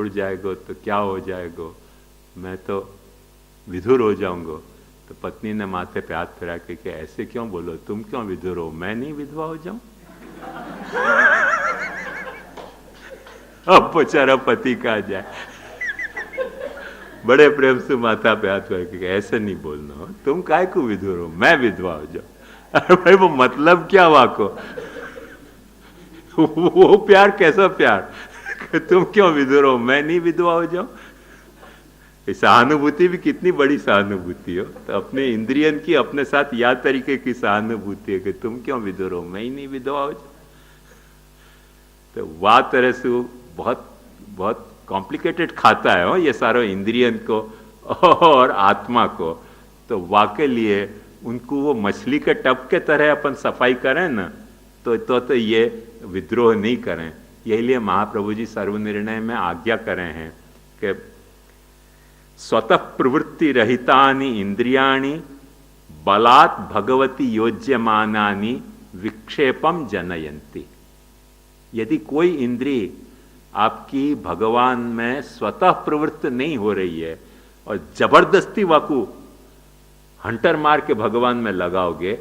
छुड़ जाएगो तो क्या हो जाएगो, मैं तो विधुर हो जाऊंगा। तो पत्नी ने माथे पे हाथ फिरा के कि ऐसे क्यों बोलो, तुम क्यों विधुर हो, मैं नहीं विधवा हो जाऊं। अब बेचारा पति कहा जाए, बड़े प्रेम से माथा पे हाथ फिरा के ऐसे नहीं बोलना हो, तुम काय को विधुर हो, मैं विधवा हो जाऊं। अरे भाई वो मतलब क्या वाको, वो प्यार कैसा प्यार, तुम क्यों विधुर हो, मैं नहीं विधवा हो जाऊं। सहानुभूति भी कितनी बड़ी सहानुभूति हो, तो अपने इंद्रियन की अपने साथ या तरीके की सहानुभूति है कि तुम क्यों विधुर हो, मैं ही नहीं विधवा हो जाऊं। तो वाह तरह से वो बहुत बहुत कॉम्प्लिकेटेड खाता है ये सारो इंद्रियन को और आत्मा को। तो वाह के लिए उनको वो मछली के टब के तरह अपन सफाई करें ना, तो ये विद्रोह नहीं करें। यही लिए महाप्रभु जी सर्वनिर्णय में आज्ञा करें हैं कि स्वतः प्रवृत्ति रहितानि इंद्रियाणि बलात् भगवती योज्यमानानि विक्षेपम जनयन्ति। यदि कोई इंद्रिय आपकी भगवान में स्वतः प्रवृत्त नहीं हो रही है और जबरदस्ती वाकू हंटर मार के भगवान में लगाओगे,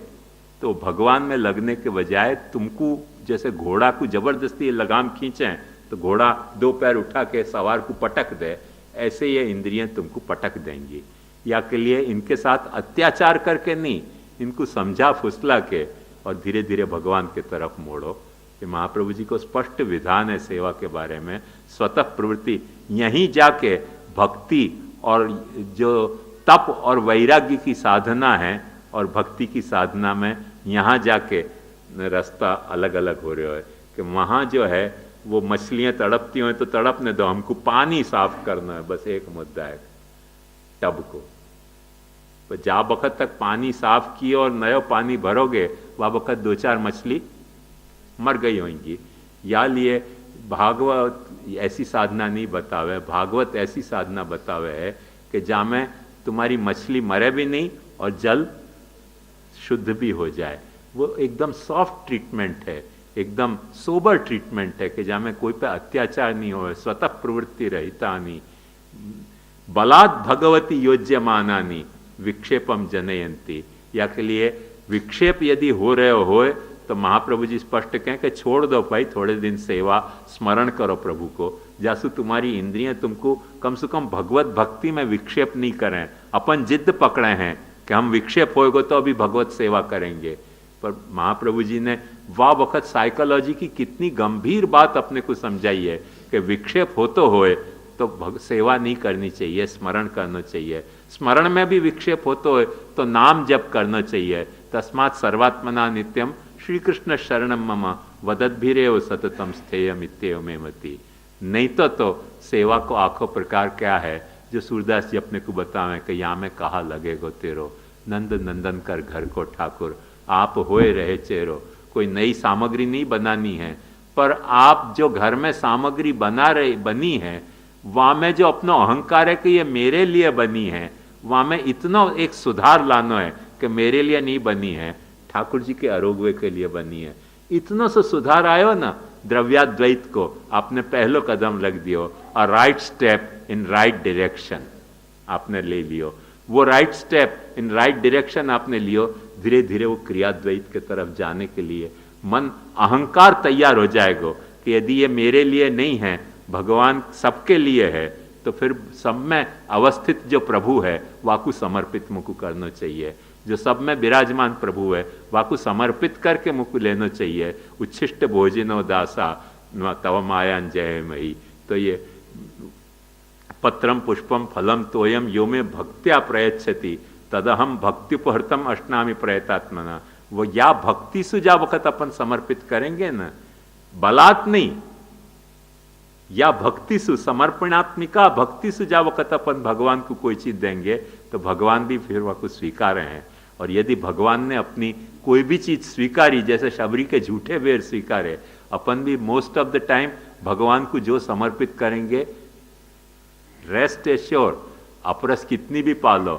तो भगवान में लगने के बजाय तुमको जैसे घोड़ा को जबरदस्ती लगाम खींचे तो घोड़ा दो पैर उठा के सवार को पटक दे, ऐसे ये इंद्रियां तुमको पटक देंगी। या के लिए इनके साथ अत्याचार करके नहीं, इनको समझा फुसला के और धीरे धीरे भगवान की तरफ मोड़ो। कि महाप्रभु जी को स्पष्ट विधान है सेवा के बारे में, स्वतः प्रवृत्ति। यहीं जाके भक्ति और जो तप और वैराग्य की साधना है और भक्ति की साधना में यहाँ जाके रास्ता अलग अलग हो रहा है। कि वहाँ जो है वो मछलियाँ तड़पती हुई तो तड़पने दो, हमको पानी साफ करना है, बस एक मुद्दा है टब को। तो जा वक्त तक पानी साफ किए और नया पानी भरोगे, वह वक्त दो चार मछली मर गई होंगी। या लिए भागवत ऐसी साधना नहीं बतावे, भागवत ऐसी साधना बतावे है कि जामे तुम्हारी मछली मरे भी नहीं और जल शुद्ध भी हो जाए। वो एकदम सॉफ्ट ट्रीटमेंट है, एकदम सोबर ट्रीटमेंट है कि जामे कोई पे अत्याचार नहीं हो, स्वतः प्रवृत्ति रहितानि बलात् भगवती योज्यमानानि विक्षेपम जनयन्ति। या के लिए विक्षेप यदि हो रहे हो तो महाप्रभु जी स्पष्ट कहें कि छोड़ दो भाई, थोड़े दिन सेवा स्मरण करो प्रभु को, जासु तुम्हारी इंद्रियां तुमको कम से कम भगवत भक्ति में विक्षेप नहीं करें। अपन जिद पकड़े हैं कि हम विक्षेप होएगो तो अभी भगवत सेवा करेंगे। पर महाप्रभु जी ने वाह वक्त साइकोलॉजी की कितनी गंभीर बात अपने को समझाई है कि विक्षेप हो तो होए तो सेवा नहीं करनी चाहिए, स्मरण करना चाहिए। स्मरण में भी विक्षेप हो तो तो नाम जप करना चाहिए। तस्मात् सर्वात्मना नित्यम श्री कृष्ण शरणम मम वदद्भिरेव सततम स्थेयम इत्येव मे मति। नहीं तो सेवा को आखो प्रकार क्या है जो सूरदास जी अपने को बतावे कि यहाँ में कहा लगेगो तेरो, नंद नंदन कर घर को ठाकुर, आप होए रहे चेरो। कोई नई सामग्री नहीं बनानी है, पर आप जो घर में सामग्री बनी है, वहाँ में जो अपना अहंकार है कि ये मेरे लिए बनी है, वहाँ में इतना एक सुधार लाना है कि मेरे लिए नहीं बनी है, ठाकुर जी के आरोग्य के लिए बनी है। इतना से सुधार आयो ना द्रव्याद्वैत को, आपने पहलो कदम लग दियो, और right step in right direction आपने ले लियो। वो right step in right direction आपने लियो, धीरे धीरे वो क्रियाद्वैत की तरफ जाने के लिए मन अहंकार तैयार हो जाएगा कि यदि ये मेरे लिए नहीं है, भगवान सबके लिए है, तो फिर सब में अवस्थित जो प्रभु है वाकु समर्पित मुझको करना चाहिए। जो सब में विराजमान प्रभु है वाकु समर्पित करके मुझको लेना चाहिए। उच्छिष्ट भोजनो दासा तव मायान जय मई। तो ये पत्रम पुष्पम फलम तोयम यो में भक्त्या प्रयच्छति तदहम भक्त्युपहृतम अष्टामी प्रयतात्मना। वो या भक्ति से जा वक्त अपन समर्पित करेंगे ना, बलात् नहीं, या भक्ति सु समर्पणात्मिका भक्ति से जा वक्त अपन भगवान को कोई चीज देंगे तो भगवान भी फिर वह कुछ स्वीकार हैं। और यदि भगवान ने अपनी कोई भी चीज स्वीकारी, जैसे शबरी के झूठे बेर स्वीकारे, अपन भी मोस्ट ऑफ द टाइम भगवान को जो समर्पित करेंगे, रेस्ट एश्योर अपरस कितनी भी पालो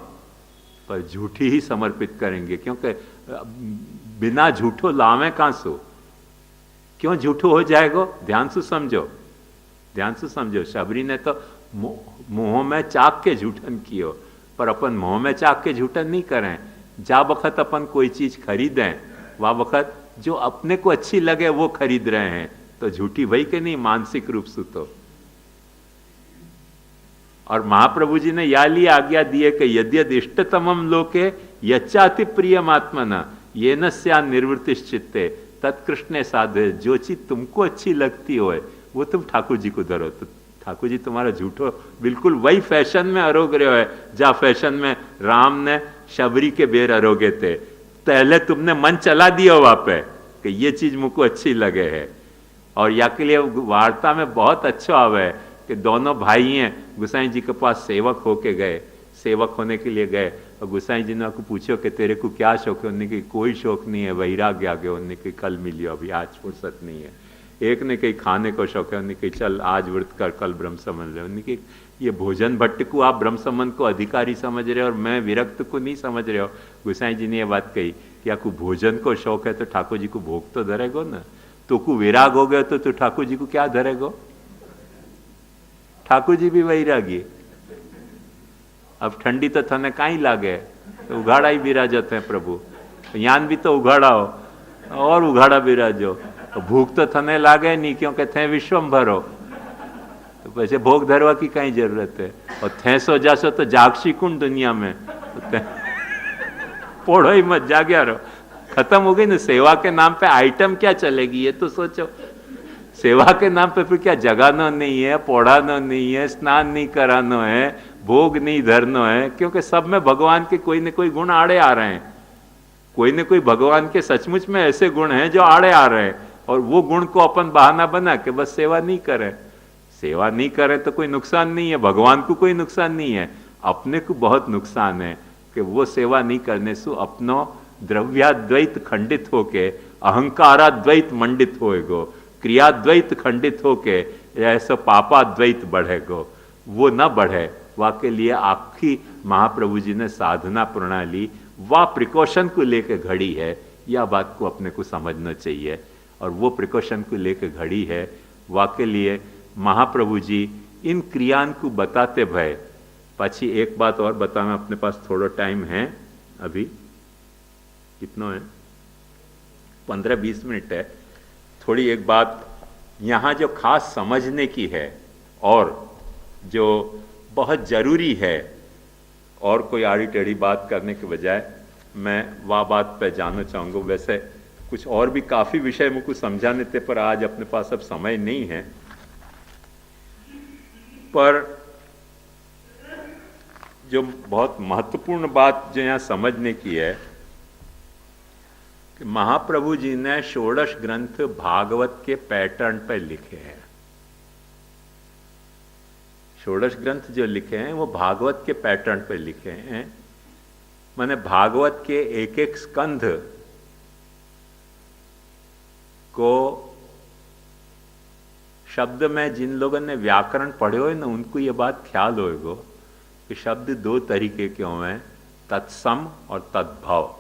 पर झूठी ही समर्पित करेंगे। क्योंकि बिना झूठो लावे कहां सो, क्यों झूठो हो जाएगा, ध्यान से समझो। ध्यान से समझो, शबरी ने तो मुंह में चाक के झूठन कियो, पर अपन मुंह में चाक के झूठन नहीं करें। जा वक्त अपन कोई चीज खरीदें, वह वक्त जो अपने को अच्छी लगे वो खरीद रहे हैं, तो झूठी भई के नहीं मानसिक रूप से तो। और महाप्रभु जी ने या ली आज्ञा दी है कि यद्यद इष्टतमम लोके यच्चाति प्रियमात्मना ये न स्या निर्वृत्तिश्चित्ते तत्कृष्णे साधे। जो चीज तुमको अच्छी लगती हो वो तुम ठाकुर जी को धरो, तो ठाकुर जी तुम्हारा झूठो बिल्कुल वही फैशन में अरोग रहे हो जहां फैशन में राम ने शबरी के बेर अरोगे थे। पहले तुमने मन चला दिया वहां पे कि ये चीज मुझको अच्छी लगे है। और या के लिए वार्ता में बहुत अच्छा आवे कि दोनों भाई हैं, गुसाई जी के पास सेवक होके गए, सेवक होने के लिए गए, और गुसाई जी ने आपको पूछो कि तेरे को क्या शौक है? उन्होंने कहा कोई शौक नहीं है, वैराग्य आ गया। उन्होंने कहा कल मिलियो, अभी आज फुर्सत नहीं है। एक ने कहीं खाने को शौक है, उन्होंने कहा चल आज व्रत कर, कल ब्रह्म संबंध ले। उन्होंने कहा ये भोजन भट्ट को आप ब्रह्म संबंध को अधिकारी समझ रहे हो और मैं विरक्त को नहीं समझ रहे हो। गुसाई जी ने यह बात कही कि आपको भोजन को शौक है तो ठाकुर जी को भोग तो धरेगो ना, तो को विराग हो गया तो ठाकुर जी को क्या धरेगो? ठाकुर जी भी वैरागी। अब ठंडी तो थने काई लागे, तो उघाड़ा ही बिराजत है प्रभु। यान भी तो उघाड़ा हो और उघाड़ा बिराजो, तो भूख तो थने लागे नहीं क्योंकि थे विश्वम्भर हो, तो वैसे भोग धरवा की कहीं जरूरत है। और थे सो जासो तो जागसी कुंड दुनिया में, तो पोड़ो ही मत, जाग्या रहो। खत्म हो गई ना सेवा के नाम पे आइटम क्या चलेगी ये तो सोचो। सेवा के नाम पे फिर क्या जगाना नहीं है, पौड़ाना नहीं है, स्नान नहीं कराना है, भोग नहीं धरना है, क्योंकि सब में भगवान के कोई न कोई गुण आड़े आ रहे हैं। कोई न कोई भगवान के सचमुच में ऐसे गुण हैं जो आड़े आ रहे हैं, और वो गुण को अपन बहाना बना के बस सेवा नहीं करें। सेवा नहीं करें तो कोई नुकसान नहीं है, भगवान को कोई नुकसान नहीं है, अपने को बहुत नुकसान है कि वो सेवा नहीं करने से अपनो द्रव्याद्वैत खंडित होके अहंकाराद्वैत मंडित होएगो, क्रियाद्वैत खंडित होके ऐसा पापाद्वैत बढ़ेगो। वो न बढ़े, वा के लिए आखी महाप्रभु जी ने साधना प्रणाली वा प्रिकॉशन को लेकर घड़ी है। यह बात को अपने को समझना चाहिए, और वो प्रिकॉशन को लेकर घड़ी है। वा के लिए महाप्रभु जी इन क्रियान को बताते भय। पाछी एक बात और बताना, अपने पास थोड़ा टाइम है, अभी कितना है, 15-20 मिनट है। थोड़ी एक बात यहाँ जो खास समझने की है और जो बहुत जरूरी है, और कोई आड़ी टेढ़ी बात करने के बजाय मैं वह बात पे जानना चाहूँगा। वैसे कुछ और भी काफ़ी विषय मुझको समझाने थे, पर आज अपने पास अब समय नहीं है। पर जो बहुत महत्वपूर्ण बात जो यहाँ समझने की है कि महाप्रभु जी ने षोडश ग्रंथ भागवत के पैटर्न पर लिखे हैं। षोडश ग्रंथ जो लिखे हैं वो भागवत के पैटर्न पर लिखे हैं। माने भागवत के एक एक स्कंध को शब्द में जिन लोगों ने व्याकरण पढ़े हो ना, उनको ये बात ख्याल होएगो कि शब्द दो तरीके के हुए हैं, तत्सम और तद्भव।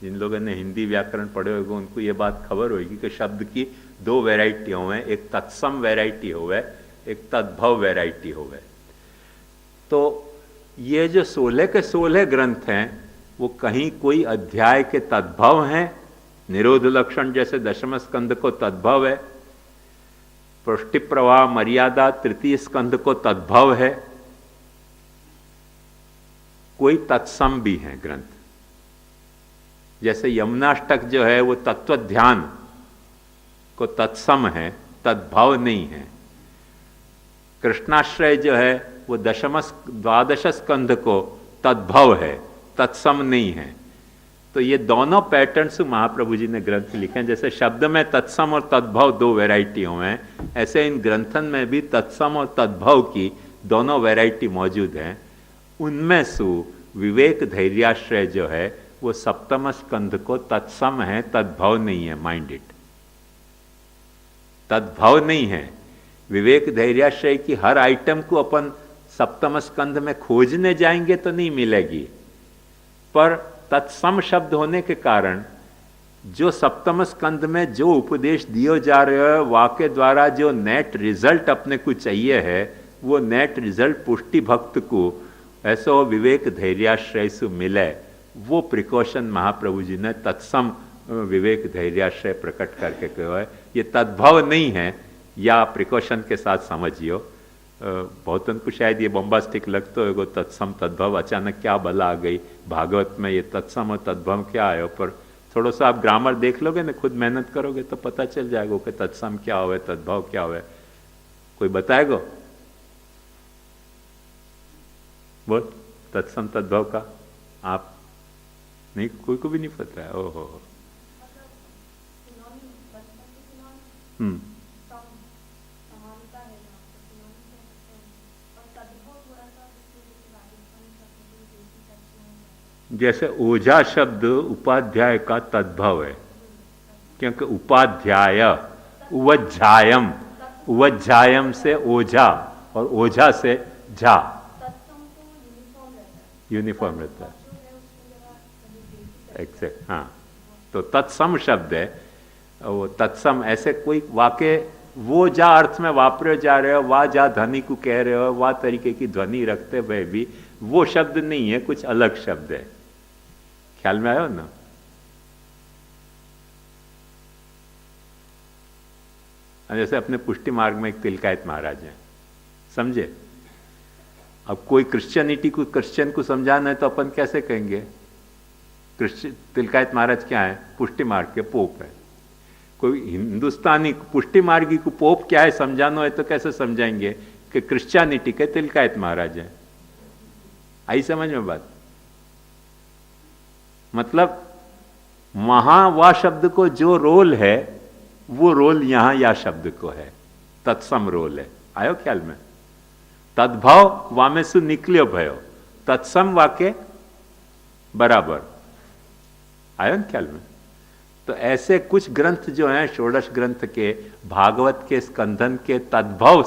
जिन लोगों ने हिंदी व्याकरण पढ़े होगा उनको ये बात खबर होगी कि शब्द की दो वैरायटी हुए, एक तत्सम वैरायटी होवे, एक तद्भव वैरायटी होवे। तो ये जो 16 के 16 ग्रंथ हैं वो कहीं कोई अध्याय के तद्भव हैं, निरोध लक्षण जैसे दशम स्कंद को तद्भव है, पुष्टि प्रवाह मर्यादा तृतीय स्कंद को तद्भव है, कोई तत्सम भी है ग्रंथ। जैसे यमुनाष्टक जो है वो तत्व ध्यान को तत्सम है, तद्भव नहीं है। कृष्णाश्रय जो है वो द्वादश स्कंध को तद्भव है, तत्सम नहीं है। तो ये दोनों पैटर्न्स महाप्रभु जी ने ग्रंथ लिखे हैं। जैसे शब्द में तत्सम और तद्भव दो वैरायटी हुए हैं, ऐसे इन ग्रंथन में भी तत्सम और तद्भव की दोनों वैरायटी मौजूद हैं। उनमें से विवेक धैर्याश्रय जो है वो सप्तम स्कंध को तत्सम है, तद्भव नहीं है। माइंड इट, तद्भव नहीं है। विवेक धैर्याश्रय की हर आइटम को अपन सप्तम स्कंध में खोजने जाएंगे तो नहीं मिलेगी, पर तत्सम शब्द होने के कारण जो सप्तम स्कंद में जो उपदेश दियो जा रहे हो वाक्य द्वारा जो नेट रिजल्ट अपने को चाहिए है, वो नेट रिजल्ट पुष्टि भक्त को ऐसो विवेक धैर्याश्रय से मिले, वो प्रिकॉशन महाप्रभु जी ने तत्सम विवेक धैर्याश्रय प्रकट करके कहो है। ये तद्भव नहीं है, या प्रिकॉशन के साथ समझियो। बहुतन को शायद ये बॉम्बास्टिक लगता होगा, तत्सम तद्भव, अचानक क्या बला आ गई भागवत में, ये तत्सम और तद्भव क्या आयो। पर थोड़ा सा आप ग्रामर देख लोगे ना, खुद मेहनत करोगे तो पता चल जाएगा कि तत्सम क्या हुआ, तद्भव क्या हुआ। कोई बताएगा? बोल, तत्सम तद्भव का आप नहीं, कोई को भी नहीं पता है। ओहो, जैसे ओझा शब्द उपाध्याय का तद्भव है, क्योंकि उपाध्याय उवज्झायम, उवज्झायम से ओझा और ओझा से झा, यूनिफॉर्म रहता है। एग्जैक्ट, हाँ। तो तत्सम शब्द है, वो तत्सम ऐसे कोई वाक्य वो जा अर्थ में वापरे जा रहे हो, वाह जा ध्वनि को कह रहे हो, वाह तरीके की ध्वनि रखते हुए भी वो शब्द नहीं है, कुछ अलग शब्द है। ख्याल में आयो ना? जैसे अपने पुष्टि मार्ग में एक तिलकायत महाराज हैं, समझे? अब कोई क्रिश्चियनिटी को, क्रिश्चियन को समझाना है तो अपन कैसे कहेंगे? क्रिश्चियन तिलकायत महाराज क्या है? पुष्टि मार्ग के पोप है। कोई हिंदुस्तानी पुष्टि मार्गी को पोप क्या है समझाना है तो कैसे समझाएंगे कि क्रिश्चियनिटी के तिलकायत महाराज हैं? आई समझ में बात? मतलब वहां वा शब्द को जो रोल है वो रोल यहां या शब्द को है, तत्सम रोल है। आयो ख्याल में? तद्भव वामे सु निकलियो भयो, तत्सम वाक्य बराबर। आयो ख्याल में? तो ऐसे कुछ ग्रंथ जो हैं षोडश ग्रंथ के, भागवत के स्कंधन के तद्भव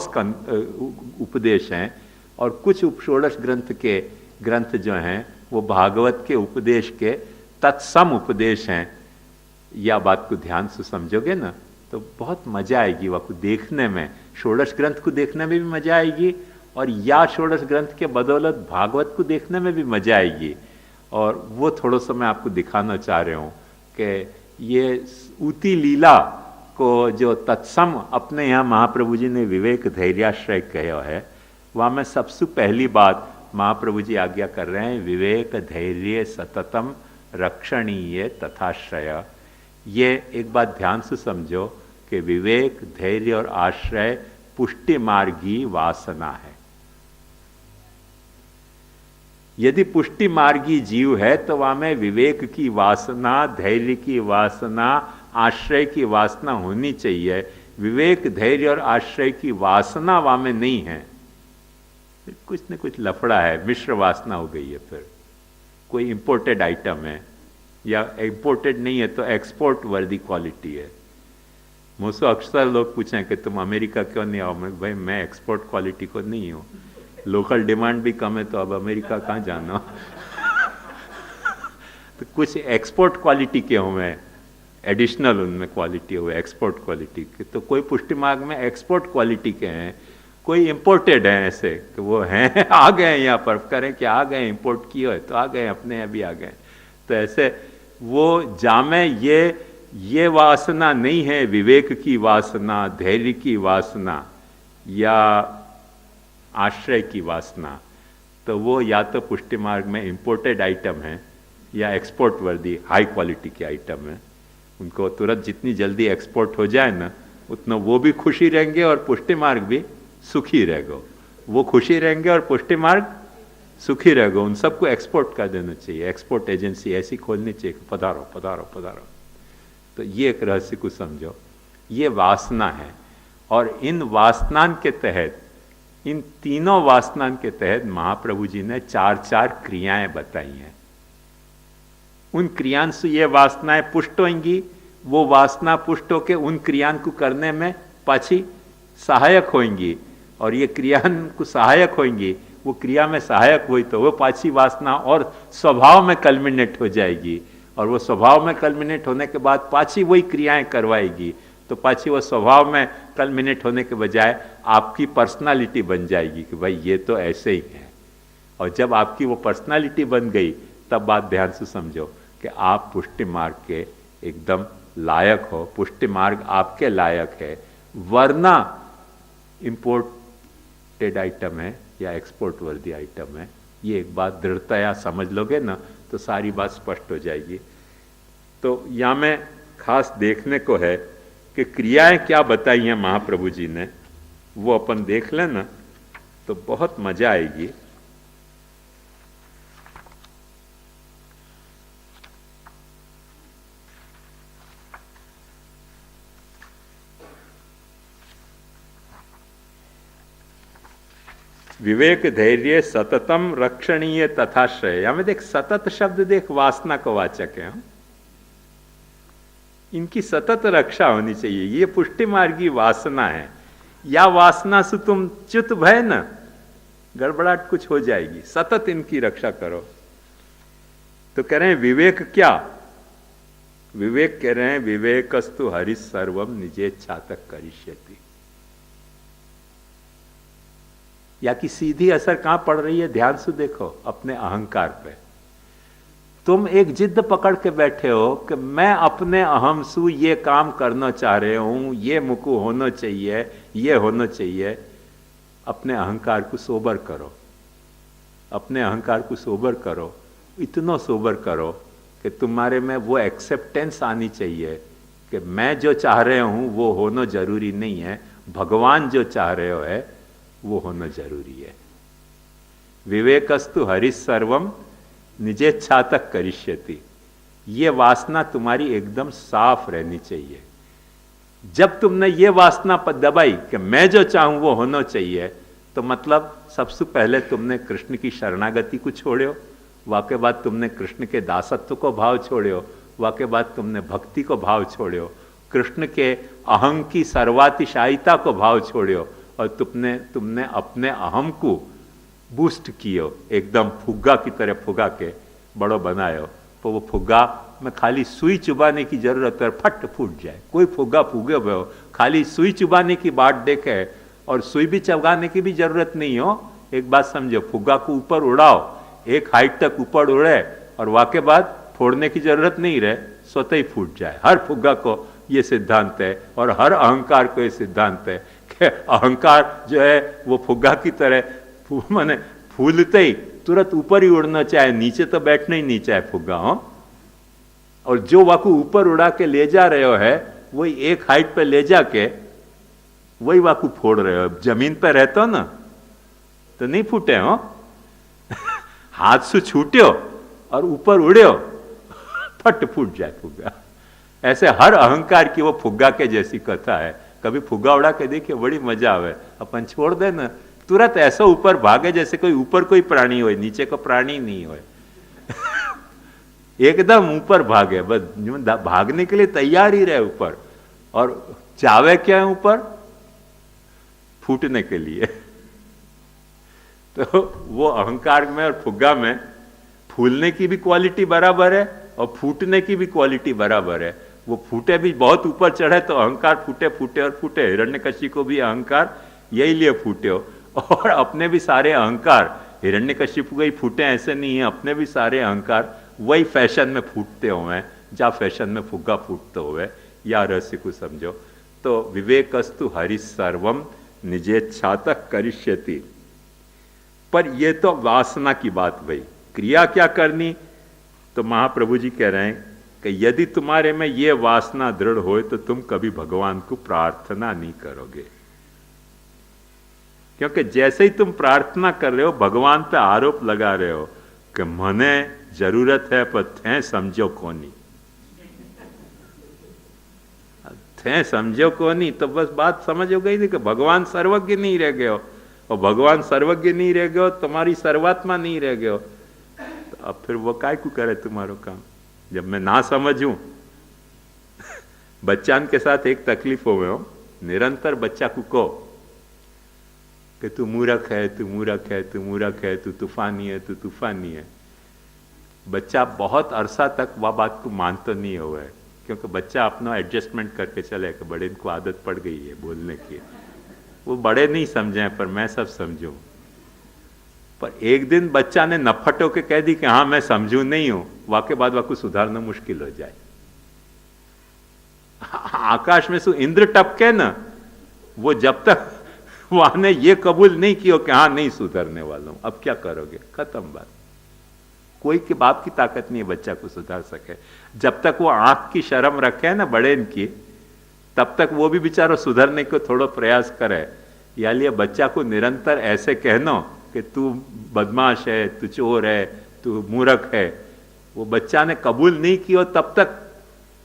उपदेश हैं, और कुछ षोडश ग्रंथ के ग्रंथ जो हैं वो भागवत के उपदेश के तत्सम उपदेश हैं। या बात को ध्यान से समझोगे ना तो बहुत मजा आएगी वह को देखने में, षोडश ग्रंथ को देखने में भी मजा आएगी, और या षोडश ग्रंथ के बदौलत भागवत को देखने में भी मजा आएगी। और वो थोड़ा सा मैं आपको दिखाना चाह रहा हूँ कि ये ऊती लीला को जो तत्सम अपने यहाँ महाप्रभु जी ने विवेक धैर्याश्रय कहा है, वहाँ में सबसे पहली बात महाप्रभु जी आज्ञा कर रहे हैं, विवेक धैर्य सततम रक्षणीय तथाश्रय। ये एक बात ध्यान से समझो कि विवेक धैर्य और आश्रय पुष्टि मार्गी वासना है। यदि पुष्टि मार्गी जीव है तो वहां में विवेक की वासना, धैर्य की वासना, आश्रय की वासना होनी चाहिए। विवेक धैर्य और आश्रय की वासना वहां में नहीं है, कुछ न कुछ लफड़ा है, मिश्र वासना हो गई है। फिर कोई इंपोर्टेड आइटम है, या इंपोर्टेड नहीं है तो एक्सपोर्ट वर्दी क्वालिटी है। मुझसे अक्सर लोग पूछें कि तुम अमेरिका क्यों नहीं आओ? मैं भाई मैं एक्सपोर्ट क्वालिटी को नहीं हूँ, लोकल डिमांड भी कम है तो अब अमेरिका कहाँ जाना। तो कुछ एक्सपोर्ट क्वालिटी के हुए, एडिशनल उनमें क्वालिटी हुए एक्सपोर्ट क्वालिटी के। तो कोई पुष्टि मार्ग में एक्सपोर्ट क्वालिटी के हैं, कोई इंपोर्टेड हैं ऐसे कि वो हैं आ गए यहाँ पर, करें कि आ गए, इंपोर्ट किए हो तो आ गए, अपने अभी आ गए। तो ऐसे वो जामे ये वासना नहीं है, विवेक की वासना, धैर्य की वासना या आश्रय की वासना। तो वो या तो पुष्टि मार्ग में इंपोर्टेड आइटम है या एक्सपोर्ट वर्दी हाई क्वालिटी के आइटम है। उनको तुरंत जितनी जल्दी एक्सपोर्ट हो जाए ना उतना वो भी खुशी रहेंगे और पुष्टि मार्ग भी सुखी रहेगा। वो खुशी रहेंगे और पुष्टि मार्ग सुखी रहेगा। उन सबको एक्सपोर्ट कर देना चाहिए, एक्सपोर्ट एजेंसी ऐसी खोलनी चाहिए, पधारो पधारो पधारो। तो ये एक रहस्य को समझो, ये वासना है। और इन वासना के तहत, इन तीनों वासना के तहत महाप्रभु जी ने 4 क्रियाएं बताई हैं। उन क्रियाओं से ये वासनाएं पुष्ट होंगी, वो वासना पुष्ट होके उन क्रियाओं को करने में पाछी सहायक होंगी, और ये क्रियाओं को सहायक होंगी, वो क्रिया में सहायक हुई तो वो पाछी वासना और स्वभाव में कल्मिनेट हो जाएगी, और वो स्वभाव में कल्मिनेट होने के बाद पाछी वही क्रियाएं करवाएगी, तो पाछी वो स्वभाव में कल्मिनेट होने के बजाय आपकी पर्सनालिटी बन जाएगी कि भाई ये तो ऐसे ही है। और जब आपकी वो पर्सनालिटी बन गई तब बात ध्यान से समझो कि आप पुष्टि मार्ग के एकदम लायक हो, पुष्टि मार्ग आपके लायक है, वरना इंपोर्टेड आइटम है या एक्सपोर्ट वर्दी आइटम है। ये एक बात दृढ़तया समझ लोगे ना तो सारी बात स्पष्ट हो जाएगी। तो यहां में खास देखने को है कि क्रियाएं क्या बताई हैं महाप्रभु जी ने, वो अपन देख लेना तो बहुत मजा आएगी। विवेक धैर्य सततम रक्षणीय तथाश्रय। यहां में देख सतत शब्द देख वासना को वाचक है। इनकी सतत रक्षा होनी चाहिए। ये पुष्टि मार्गी वासना है, या वासना से तुम च्युत भय न, गड़बड़ाहट कुछ हो जाएगी। सतत इनकी रक्षा करो। तो कह रहे हैं विवेक क्या? विवेक कह रहे हैं विवेकस्तु हरि सर्वम निजेच्छा तक करिष्यति। या की सीधी असर कहां पड़ रही है? ध्यान से देखो अपने अहंकार पे। तुम एक जिद पकड़ के बैठे हो कि मैं अपने अहम सु ये काम करना चाह रहे हूं, ये मुकु होना चाहिए, ये होना चाहिए। अपने अहंकार को सोबर करो, अपने अहंकार को सोबर करो, इतना सोबर करो कि तुम्हारे में वो एक्सेप्टेंस आनी चाहिए कि मैं जो चाह रहे हूं वो होना जरूरी नहीं है, भगवान जो चाह रहे हो है वो होना जरूरी है। विवेकस्तु हरि सर्वम निजेच्छा तक करिष्यति। ये वासना तुम्हारी एकदम साफ रहनी चाहिए। जब तुमने ये वासना पर दबाई कि मैं जो चाहूं वो होना चाहिए, तो मतलब सबसे पहले तुमने कृष्ण की शरणागति को छोड़ो, वाके बाद तुमने कृष्ण के दासत्व को भाव छोड़ो, वाके बाद तुमने भक्ति को भाव छोड़ो, कृष्ण के अहं की सर्वातिशायिता को भाव छोड़ो, और तुमने अपने अहम को बूस्ट कियो, एकदम फुग्गा की तरह फुगा के बड़ो बनायो। तो वो फुग्गा में खाली सुई चुबाने की जरूरत है, फट फूट जाए। कोई फुग्गा फूगे हो, खाली सुई चुबाने की बात देखे, और सुई भी चबाने की भी जरूरत नहीं हो। एक बात समझो, फुग्गा को ऊपर उड़ाओ, एक हाइट तक ऊपर उड़े, और वाके बाद फोड़ने की जरूरत नहीं रहे, स्वतः ही फूट जाए। हर फुग्गा को ये सिद्धांत है, और हर अहंकार को ये सिद्धांत है कि अहंकार जो है वो फुग्गा की तरह माने फूलते ही तुरंत ऊपर ही उड़ना चाहे, नीचे तो बैठना ही नहीं चाहे फुग्गा। हो और जो वाकू ऊपर उड़ा के ले जा रहे हो है, वही एक हाइट पे ले जाके वही वाकू फोड़ रहे हो। जमीन पे रहते हो ना तो नहीं फूटे हो, हाथ से छूट्यो और ऊपर उड़्यो, फट फूट जाए फुग्गा। ऐसे हर अहंकार की वो फुग्गा के जैसी कथा है। कभी फुग्गा उड़ा के देखिए, बड़ी मजा आवे। अपन छोड़ दे ना, तुरंत ऐसा ऊपर भागे जैसे कोई ऊपर कोई प्राणी हो, नीचे को प्राणी नहीं हो। एकदम ऊपर भागे, बस भागने के लिए तैयार ही रहे ऊपर। और चावे क्या है ऊपर? फूटने के लिए। तो वो अहंकार में और फुग्गा में फूलने की भी क्वालिटी बराबर है और फूटने की भी क्वालिटी बराबर है। वो फूटे भी बहुत ऊपर चढ़े तो अहंकार फूटे फूटे और फूटे। हिरण्यकशिपु को भी अहंकार यही लिए फूटे हो, और अपने भी सारे अहंकार हिरण्यकशिपु को ही फूटे ऐसे नहीं है। अपने भी सारे अहंकार वही फैशन में फूटते हुए, जहाँ फैशन में फुग्गा फूटते हुए। या रहस्य को समझो। तो विवेकस्तु हरि सर्वम निजेच्छा तक करिष्यति। पर ये तो वासना की बात भाई, क्रिया क्या करनी? तो महाप्रभु जी कह रहे हैं कि यदि तुम्हारे में ये वासना दृढ़ हो तो तुम कभी भगवान को प्रार्थना नहीं करोगे। क्योंकि जैसे ही तुम प्रार्थना कर रहे हो, भगवान पे आरोप लगा रहे हो कि मने जरूरत है पर थे समझो कोनी, थे समझो कोनी। तो बस बात समझ हो गई थी कि भगवान सर्वज्ञ नहीं रह गए हो, और भगवान सर्वज्ञ नहीं रह गए हो, तुम्हारी सर्वात्मा नहीं रह गए हो। तो अब फिर वो काय को करे तुम्हारो काम? जब मैं ना समझूं। बच्चान के साथ एक तकलीफ हो गए हो, निरंतर बच्चा को कहो कि तू मूर्ख है, तू मूर्ख है, तू मूर्ख है, तू तूफानी है, तू तूफानी है। बच्चा बहुत अरसा तक वह बात को मानता नहीं हुआ है, क्योंकि बच्चा अपना एडजस्टमेंट करके चले कि बड़े इनको आदत पड़ गई है बोलने की। वो बड़े नहीं समझे पर मैं सब समझूं। पर एक दिन बच्चा ने नफट होकर कह दी कि हाँ मैं समझू नहीं हूं, वाके बाद वाको सुधारना मुश्किल हो जाए। आकाश में सु इंद्र टपके ना, वो जब तक वहां ने ये कबूल नहीं किया कि हाँ नहीं सुधरने वाला हूं, अब क्या करोगे, खत्म बात। कोई के बाप की ताकत नहीं है बच्चा को सुधार सके। जब तक वो आंख की शर्म रखे ना बड़े इनकी, तब तक वो भी बेचारा सुधरने को थोड़ा प्रयास करे। या लिए बच्चा को निरंतर ऐसे कहना कि तू बदमाश है, तू चोर है, तू मूर्ख है, वो बच्चा ने कबूल नहीं किया तब तक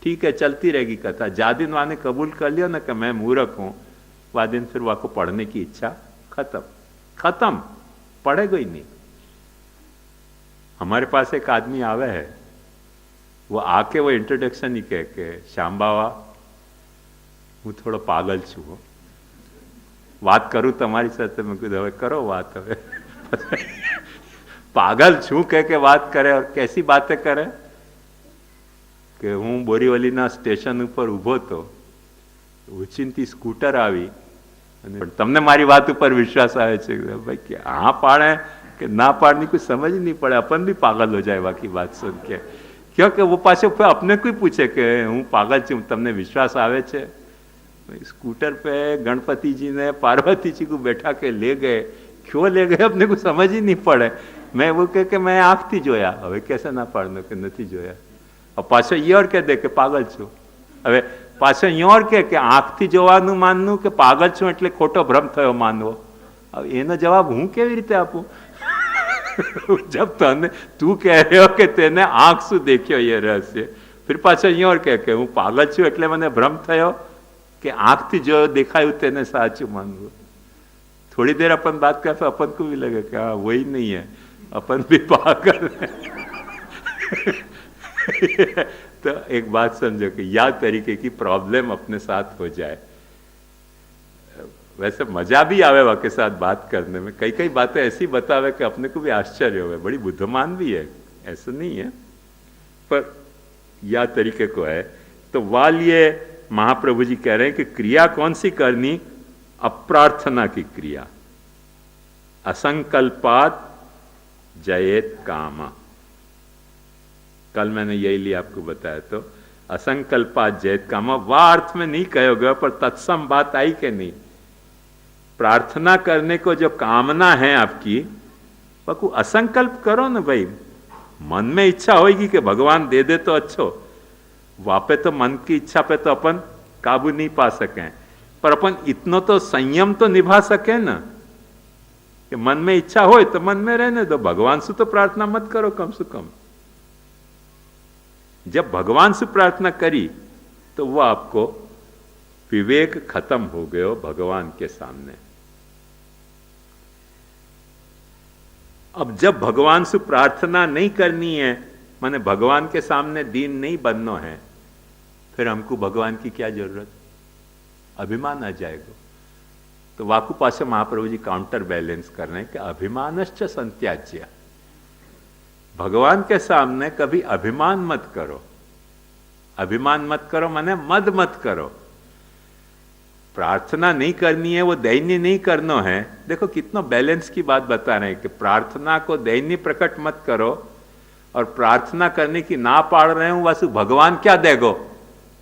ठीक है चलती रहेगी कथा। जा दिन वहां ने कबूल कर लिया ना कि मैं मूर्ख हूं, वह दिन फिर वहां को पढ़ने की इच्छा खत्म, पढ़ेगा ही नहीं। हमारे पास एक आदमी आवे है, वो आके वो इंट्रोडक्शन ही कह के श्याम बाबा હું થોડો પાગલ છું, વાત કરું તમારી સાથે। मैं કીધું હવે करो बात। હવે पागल छू कह के बात करे, और कैसी बातें करे कि હું બોરીવલીના સ્ટેશન ઉપર ઊભો તો ઉચિંતી સ્કૂટર આવી અને તમને મારી વાત ઉપર વિશ્વાસ આવે છે ભાई कि हाँ पाड़े कि ना पाड़नी कुछ समझ नहीं पड़े, अपन भी पागल हो जाए बाकी बात सुन के। क्योंकि वो पाछे अपने को पूछे कि हूँ पागल छू, तमने विश्वास आवे छे। स्कूटर पे गणपति जी ने पार्वती जी को बैठा के ले गए, क्यों ले गए अपने को समझ ही नहीं पड़े। मैं वो कह के मैं आंख थी जोया, हवे कैसे ना पाड़नो कि नहीं जोया। और पाछो ये और कह दे के पागल छू, हवे पाछो ये और कह के आंख थी जोवानुं माननु कि पागल छू एटले खोटो भ्रम थयो मानवो। अब एनो जवाब हूँ केवी रीते आपू जब तने तू कह रहे हो कि तेने आंख शू देखियो ये रहस्य, फिर पाछो ये और कह के हूँ पागल छू एटले मने भ्रम थयो कि आंख थी जो देखायु तेने साचू मानवो। थोड़ी देर अपन बात करते अपन को भी लगे कि हाँ वही नहीं है, अपन भी पागल है। तो एक बात समझो कि या तरीके की प्रॉब्लम अपने साथ हो जाए। वैसे मजा भी आवे वाके साथ बात करने में, कई कई बातें ऐसी बतावे कि अपने को भी आश्चर्य हो, बड़ी बुद्धिमान भी है, ऐसा नहीं है, पर या तरीके को है। तो वालिए महाप्रभु जी कह रहे हैं कि क्रिया कौन सी करनी, अप्रार्थना की क्रिया। असंकल्पात जयेत कामा, कल मैंने यही लिया आपको बताया। तो असंकल्पात जयेत कामा वह अर्थ में नहीं कहोगे, पर तत्सम बात आई कि नहीं। प्रार्थना करने को जो कामना है आपकी, वह असंकल्प करो ना भाई। मन में इच्छा होगी कि भगवान दे दे तो अच्छो, वापे तो मन की इच्छा पे तो अपन काबू नहीं पा सके, पर अपन इतना तो संयम तो निभा सके ना कि मन में इच्छा हो तो मन में रहने दो, भगवान से तो प्रार्थना मत करो कम से कम। जब भगवान से प्रार्थना करी तो वह आपको विवेक खत्म हो गयो भगवान के सामने। अब जब भगवान से प्रार्थना नहीं करनी है, माने भगवान के सामने दीन नहीं बनना है, फिर हमको भगवान की क्या जरूरत, अभिमान आ जाएगा। तो वाकु पास महाप्रभु जी काउंटर बैलेंस कर रहे हैं कि अभिमानश्च संत्याज्य, भगवान के सामने कभी अभिमान मत करो। अभिमान मत करो माने मद मत करो। प्रार्थना नहीं करनी है, वो दैन्य नहीं करना है। देखो कितना बैलेंस की बात बता रहे हैं कि प्रार्थना को दैन्य प्रकट मत करो, और प्रार्थना करने की ना पाड़ रहे हूं वासु भगवान क्या देगो,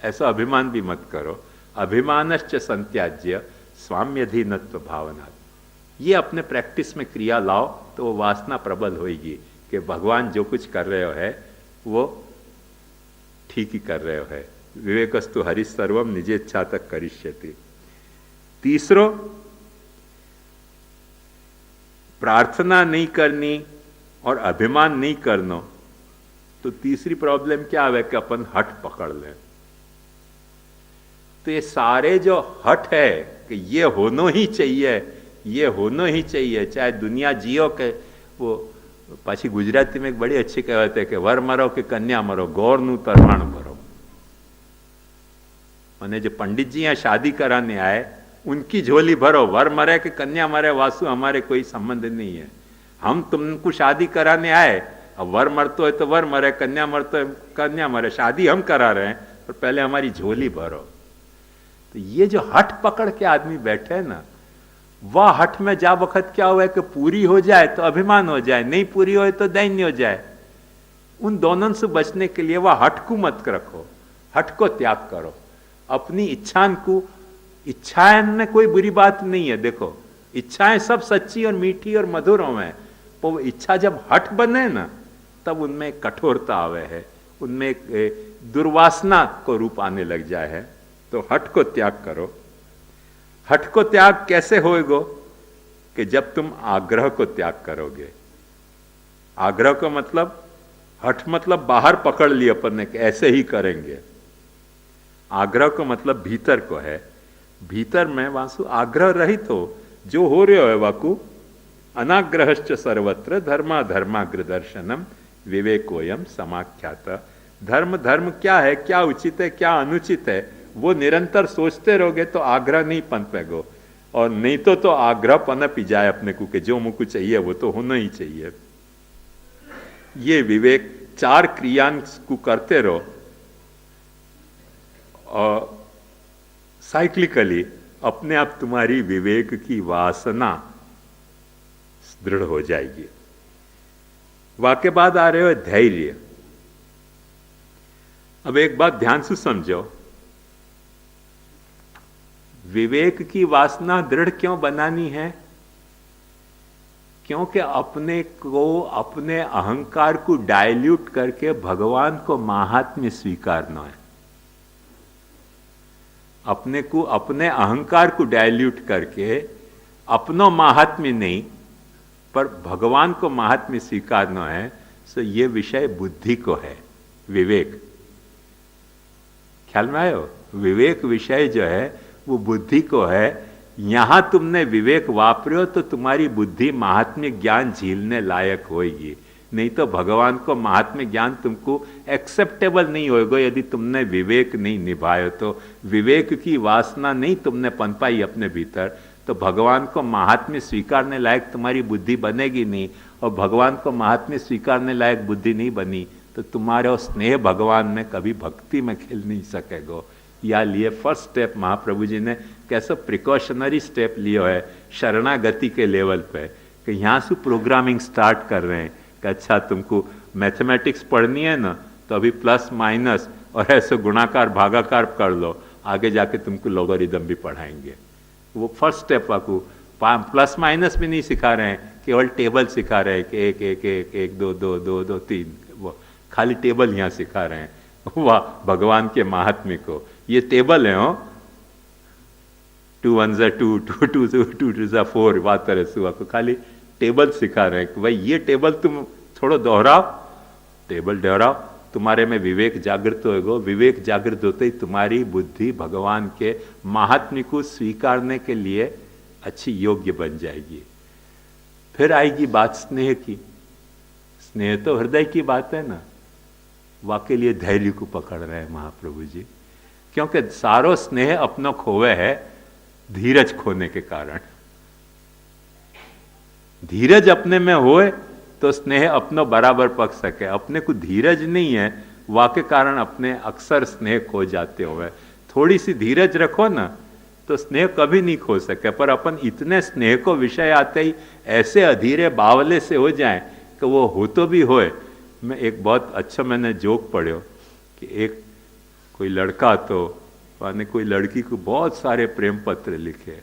ऐसा अभिमान भी मत करो। अभिमानश्च संत्याज्य स्वाम्यधीनत्व भावना, ये अपने प्रैक्टिस में क्रिया लाओ तो वो वासना प्रबल होगी कि भगवान जो कुछ कर रहे हो है वो ठीक ही कर रहे हो है। विवेकस्तु हरि सर्वम निजेच्छा तक करिष्यति। तीसरो, प्रार्थना नहीं करनी और अभिमान नहीं करना, तो तीसरी प्रॉब्लम क्या है कि अपन हट पकड़ लें। तो ये सारे जो हट है कि ये होना ही चाहिए, ये होना ही चाहिए, चाहे दुनिया जियो के, वो पाछी गुजराती में एक बड़ी अच्छी कहावत है कि वर मरो कि कन्या मरो, गौर नु तरवाण भरो। मैंने जो पंडित जी यहाँ शादी कराने आए उनकी झोली भरो, वर मरे कि कन्या मरे वासु हमारे कोई संबंध नहीं है। हम तुमको शादी कराने आए, अब वर मरतो है तो वर मरे, कन्या मरतो है कन्या मरे, शादी हम करा रहे हैं और पहले हमारी झोली भरो। तो ये जो हठ पकड़ के आदमी बैठे है ना, वह हठ में जा वक्त क्या हुआ है कि पूरी हो जाए तो अभिमान हो जाए, नहीं पूरी हो तो दैन्य हो जाए। उन दोनों से बचने के लिए वह हठ को मत रखो, हठ को त्याग करो। अपनी इच्छान को, इच्छाएं में कोई बुरी बात नहीं है। देखो इच्छाएं सब सच्ची और मीठी और मधुर हैं, पर वो इच्छा जब हठ बने ना तब उनमें कठोरता आवे है, उनमें दुर्वासना को रूप आने लग जाए है। तो हठ को त्याग करो। हठ को त्याग कैसे होएगो कि जब तुम आग्रह को त्याग करोगे। आग्रह का मतलब, हठ मतलब बाहर पकड़ लिया अपन ने कि ऐसे ही करेंगे। आग्रह को मतलब भीतर को है, भीतर में वासु आग्रह रहित हो, जो हो रहे हो वाकु अनाग्रहश्च सर्वत्र धर्मा धर्माग्र दर्शनम विवेकोयम समाख्यात। धर्म धर्म क्या है, क्या उचित है, क्या अनुचित है, वो निरंतर सोचते रहोगे तो आग्रह नहीं पनपेगो, और नहीं तो आग्रह पनप ही जाए अपने को कि जो मुझको चाहिए वो तो होना ही चाहिए। ये विवेक चार क्रियान को करते रहो और साइक्लिकली अपने आप तुम्हारी विवेक की वासना दृढ़ हो जाएगी। वाक्य बाद आ रहे हो धैर्य। अब एक बात ध्यान से समझो, विवेक की वासना दृढ़ क्यों बनानी है? क्योंकि अपने को, अपने अहंकार को डाइल्यूट करके भगवान को महात्म्य स्वीकारना है। अपने को, अपने अहंकार को डाइल्यूट करके अपनो महात्म्य नहीं पर भगवान को महात्म्य स्वीकारना है। सो ये विषय बुद्धि को है, विवेक। ख्याल में आयो? विवेक विषय जो है वो बुद्धि को है। यहां तुमने विवेक वापरो तो तुम्हारी बुद्धि महात्म्य ज्ञान झीलने लायक होगी, नहीं तो भगवान को महात्म्य ज्ञान तुमको एक्सेप्टेबल नहीं होगा यदि तुमने विवेक नहीं निभायो। तो विवेक की वासना नहीं तुमने पनपाई अपने भीतर तो भगवान को महात्म्य स्वीकारने लायक तुम्हारी बुद्धि बनेगी नहीं, और भगवान को महात्म्य स्वीकारने लायक बुद्धि नहीं बनी तो तुम्हारा स्नेह भगवान में कभी भक्ति में खिल नहीं सकेगा। या लिए फर्स्ट स्टेप महाप्रभु जी ने कैसे प्रिकॉशनरी स्टेप लियो है शरणागति के लेवल पे, कि यहाँ से प्रोग्रामिंग स्टार्ट कर रहे हैं कि अच्छा तुमको मैथमेटिक्स पढ़नी है ना तो अभी प्लस माइनस और ऐसे गुणाकार भागाकार कर लो, आगे जाके तुमको लॉगरिदम भी पढ़ाएंगे। वो फर्स्ट स्टेप आपको प्लस माइनस भी नहीं सिखा रहे हैं, केवल टेबल सिखा रहे हैं कि एक एक एक एक दो दो दो दो तीन, वो खाली टेबल यहाँ सिखा रहे हैं। वाह, भगवान के महात्म्य को ये टेबल है। हो 2 1 2 2 2 2 2 4 बात तरह से को खाली टेबल सिखा रहे हैं कि भाई ये टेबल तुम थोड़ा दोहराओ, टेबल दोहराओ, तुम्हारे में विवेक जागृत होएगा। विवेक जागृत होते ही तुम्हारी बुद्धि भगवान के महात्म्य को स्वीकारने के लिए अच्छी योग्य बन जाएगी। फिर आएगी बात स्नेह की। स्नेह तो हृदय की बात है ना, वाके लिए धैर्य को पकड़ रहे हैं महाप्रभु जी, क्योंकि सारो स्नेह अपनो खोवे है धीरज खोने के कारण। धीरज अपने में होए तो स्नेह अपनो बराबर पक सके। अपने को धीरज नहीं है, वाके कारण अपने अक्सर स्नेह खो जाते हुए। थोड़ी सी धीरज रखो ना तो स्नेह कभी नहीं खो सके, पर अपन इतने स्नेह को विषय आते ही ऐसे अधीरे बावले से हो जाए कि वो हो तो भी होए। मैं एक बहुत अच्छा मैंने जोक पढ़ो कि एक कोई लड़का तो माने कोई लड़की को बहुत सारे प्रेम पत्र लिखे,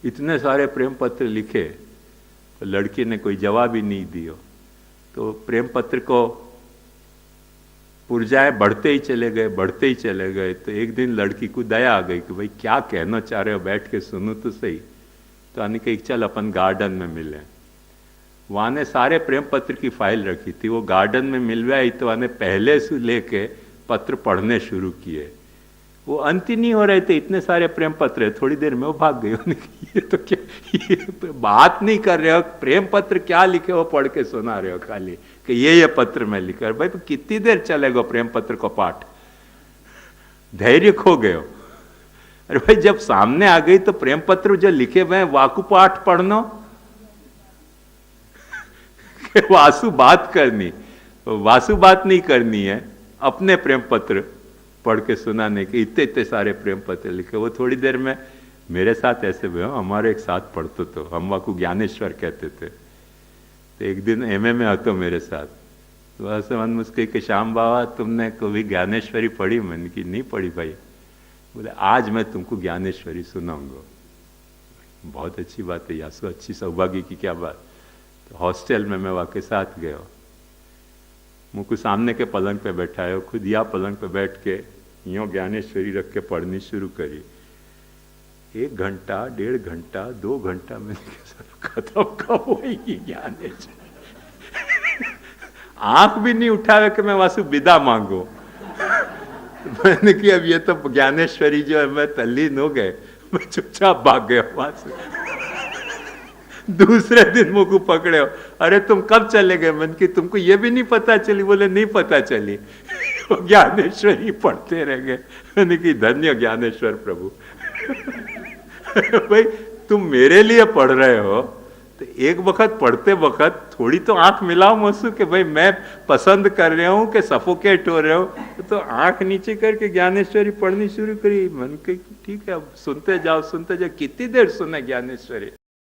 इतने सारे प्रेम पत्र लिखे, तो लड़की ने कोई जवाब ही नहीं दियो। तो प्रेम पत्र को पुरजाए बढ़ते ही चले गए, बढ़ते ही चले गए। तो एक दिन लड़की को दया आ गई कि भाई क्या कहना चाह रहे हो, बैठ के सुनो तो सही। तो आने कही चल अपन गार्डन में मिले। वहाँ ने सारे प्रेम पत्र की फाइल रखी थी, वो गार्डन में मिलवाई तो आने पहले से लेके पत्र पढ़ने शुरू किए। वो अंत ही नहीं हो रहे थे, इतने सारे प्रेम पत्र है। थोड़ी देर में वो भाग गई। ये तो क्या, ये तो बात नहीं कर रहे हो, प्रेम पत्र क्या लिखे हो पढ़ के सुना रहे हो खाली कि ये पत्र में लिखा। भाई तो कितनी देर चलेगा प्रेम पत्र को पाठ, धैर्य खो गए हो। अरे भाई जब सामने आ गई तो प्रेम पत्र जो लिखे हुए हैं वाकु पाठ पढ़नो कि वासु बात करनी, वासु बात नहीं करनी है, अपने प्रेम पत्र पढ़ के सुनाने के। इतने इतने सारे प्रेम पत्र लिखे। वो थोड़ी देर में मेरे साथ ऐसे हुए, हमारे एक साथ पढ़ते तो हम वहाँ को ज्ञानेश्वर कहते थे। तो एक दिन एमए में હતો मेरे साथ, तो ऐसे मन मुझके कि श्याम बाबा तुमने कभी ज्ञानेश्वरी पढ़ी? मैंने की नहीं पढ़ी भाई। बोले आज मैं तुमको ज्ञानेश्वरी सुनाऊंगा। बहुत अच्छी बात है यासु, अच्छी सौभाग्य की क्या बात। तो हॉस्टल में मैं वहाँ के साथ गया, मुझको सामने के पलंग पे बैठा है, खुद या पलंग पे बैठ के यूँ ज्ञानेश्वरी रख के पढ़नी शुरू करी। 1 घंटा 1.5 घंटा 2 घंटा में खत्म कब होगी ज्ञानेश्वरी। आंख भी नहीं उठावे कि मैं वासु विदा मांगू। मैंने कि अब ये तो ज्ञानेश्वरी जो है, मैं तल्लीन हो गए, मैं चुपचाप भाग गया वहां से। दूसरे दिन मुझको पकड़े हो, अरे तुम कब चले गए? मैंने कि तुमको ये भी नहीं पता चली? बोले नहीं पता चली। ज्ञानेश्वरी पढ़ते रह गए। मैंने कि धन्य ज्ञानेश्वर प्रभु। भाई तुम मेरे लिए पढ़ रहे हो तो एक वक्त पढ़ते वक्त थोड़ी तो आंख मिलाओ मुझसे कि भाई मैं पसंद कर रहा हूँ कि सफोकेट हो रहे हो। तो आंख नीचे करके ज्ञानेश्वरी पढ़नी शुरू करी। मन के ठीक है, अब सुनते जाओ। कितनी देर सुने ज्ञानेश्वरी?